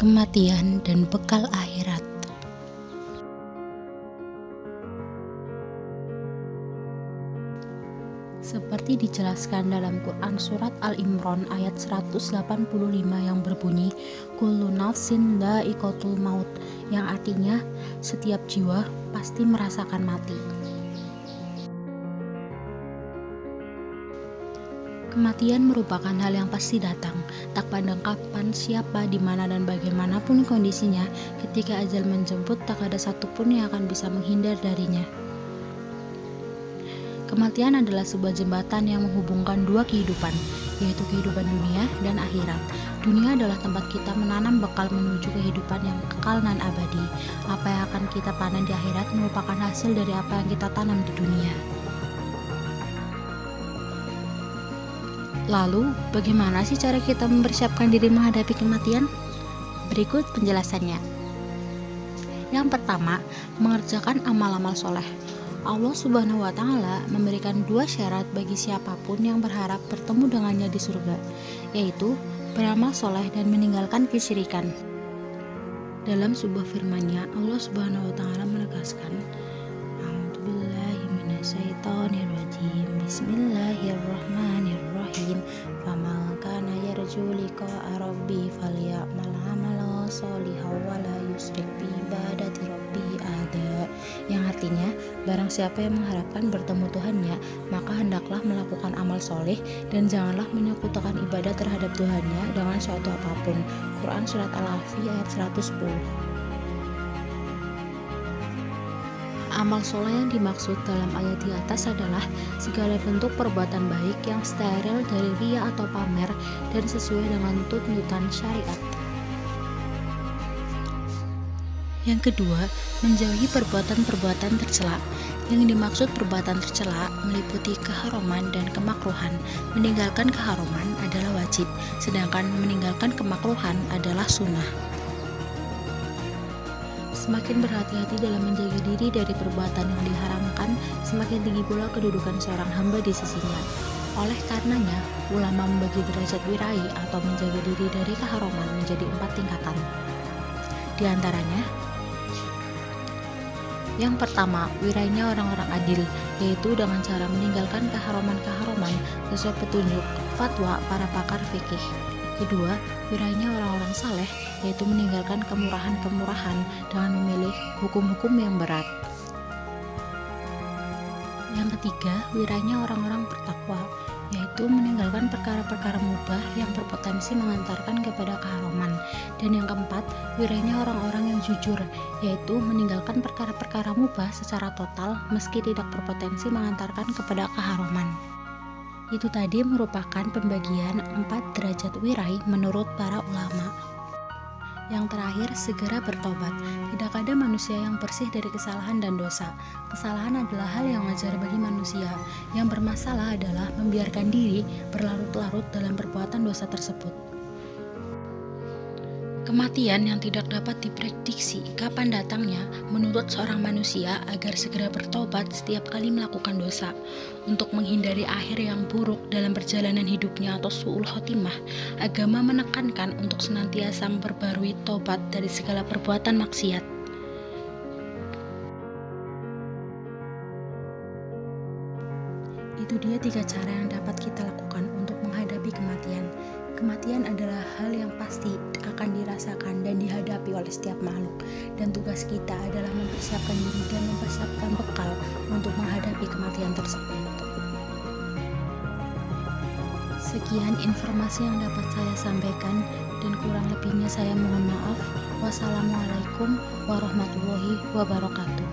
kematian, dan bekal akhirat. Seperti dijelaskan dalam Quran Surat Al-Imran ayat 185 yang berbunyi Kullu nafsin dha'iqatul maut, yang artinya setiap jiwa pasti merasakan mati. Kematian merupakan hal yang pasti datang, tak pandang kapan, siapa, di mana, dan bagaimanapun kondisinya. Ketika ajal menjemput, tak ada satupun yang akan bisa menghindar darinya. Kematian adalah sebuah jembatan yang menghubungkan dua kehidupan, yaitu kehidupan dunia dan akhirat. Dunia adalah tempat kita menanam bekal menuju kehidupan yang kekal dan abadi. Apa yang akan kita panen di akhirat merupakan hasil dari apa yang kita tanam di dunia. Lalu, bagaimana sih cara kita mempersiapkan diri menghadapi kematian? Berikut penjelasannya. Yang pertama, mengerjakan amal-amal soleh. Allah Subhanahu wa Ta'ala memberikan dua syarat bagi siapapun yang berharap bertemu dengannya di surga, yaitu beramal soleh dan meninggalkan kesyirikan. Dalam sebuah firman-Nya, Allah Subhanahu wa Ta'ala menegaskan, A'udzubillahi minasyaitonirrajim. Bismillahirrahmanirrahim. Faman kana yarju liqa'a rabbi falya'mal 'amalan sholihan wa la yusyrik bi ibadati rabbih ahada. Yang artinya, barang siapa yang mengharapkan bertemu Tuhannya, maka hendaklah melakukan amal soleh dan janganlah menyekutukan ibadah terhadap Tuhannya dengan suatu apapun. Quran Surat Al-Ahzab ayat 110. Amal soleh yang dimaksud dalam ayat di atas adalah segala bentuk perbuatan baik yang steril dari riya atau pamer dan sesuai dengan tuntutan syariat. Yang kedua, menjauhi perbuatan-perbuatan tercela. Yang dimaksud perbuatan tercela meliputi keharaman dan kemakruhan. Meninggalkan keharaman adalah wajib, sedangkan meninggalkan kemakruhan adalah sunnah. Semakin berhati-hati dalam menjaga diri dari perbuatan yang diharamkan, semakin tinggi pula kedudukan seorang hamba di sisinya. Oleh karenanya, ulama membagi derajat wirai atau menjaga diri dari keharaman menjadi 4 tingkatan. Di antaranya, yang pertama, wirainya orang-orang adil, yaitu dengan cara meninggalkan keharaman-keharaman sesuai petunjuk fatwa para pakar fikih. Kedua, wirainya orang-orang saleh, yaitu meninggalkan kemurahan-kemurahan dengan memilih hukum-hukum yang berat. Yang ketiga, wirainya orang-orang bertakwa, yaitu meninggalkan perkara-perkara mubah yang berpotensi mengantarkan kepada keharaman. Dan yang keempat, wirainya orang-orang yang jujur, yaitu meninggalkan perkara-perkara mubah secara total meski tidak berpotensi mengantarkan kepada keharaman. Itu tadi merupakan pembagian 4 derajat wirai menurut para ulama. Yang terakhir, segera bertobat. Tidak ada manusia yang bersih dari kesalahan dan dosa. Kesalahan adalah hal yang wajar bagi manusia. Yang bermasalah adalah membiarkan diri berlarut-larut dalam perbuatan dosa tersebut. Kematian yang tidak dapat diprediksi kapan datangnya menuntut seorang manusia agar segera bertobat setiap kali melakukan dosa. Untuk menghindari akhir yang buruk dalam perjalanan hidupnya atau su'ul khotimah, agama menekankan untuk senantiasa memperbarui tobat dari segala perbuatan maksiat. Itu dia 3 cara yang dapat kita lakukan untuk menghadapi kematian. Kematian adalah hal yang pasti akan dirasakan dan dihadapi oleh setiap makhluk, dan tugas kita adalah mempersiapkan diri dan mempersiapkan bekal untuk menghadapi kematian tersebut. Sekian informasi yang dapat saya sampaikan, dan kurang lebihnya saya mohon maaf. Wassalamualaikum warahmatullahi wabarakatuh.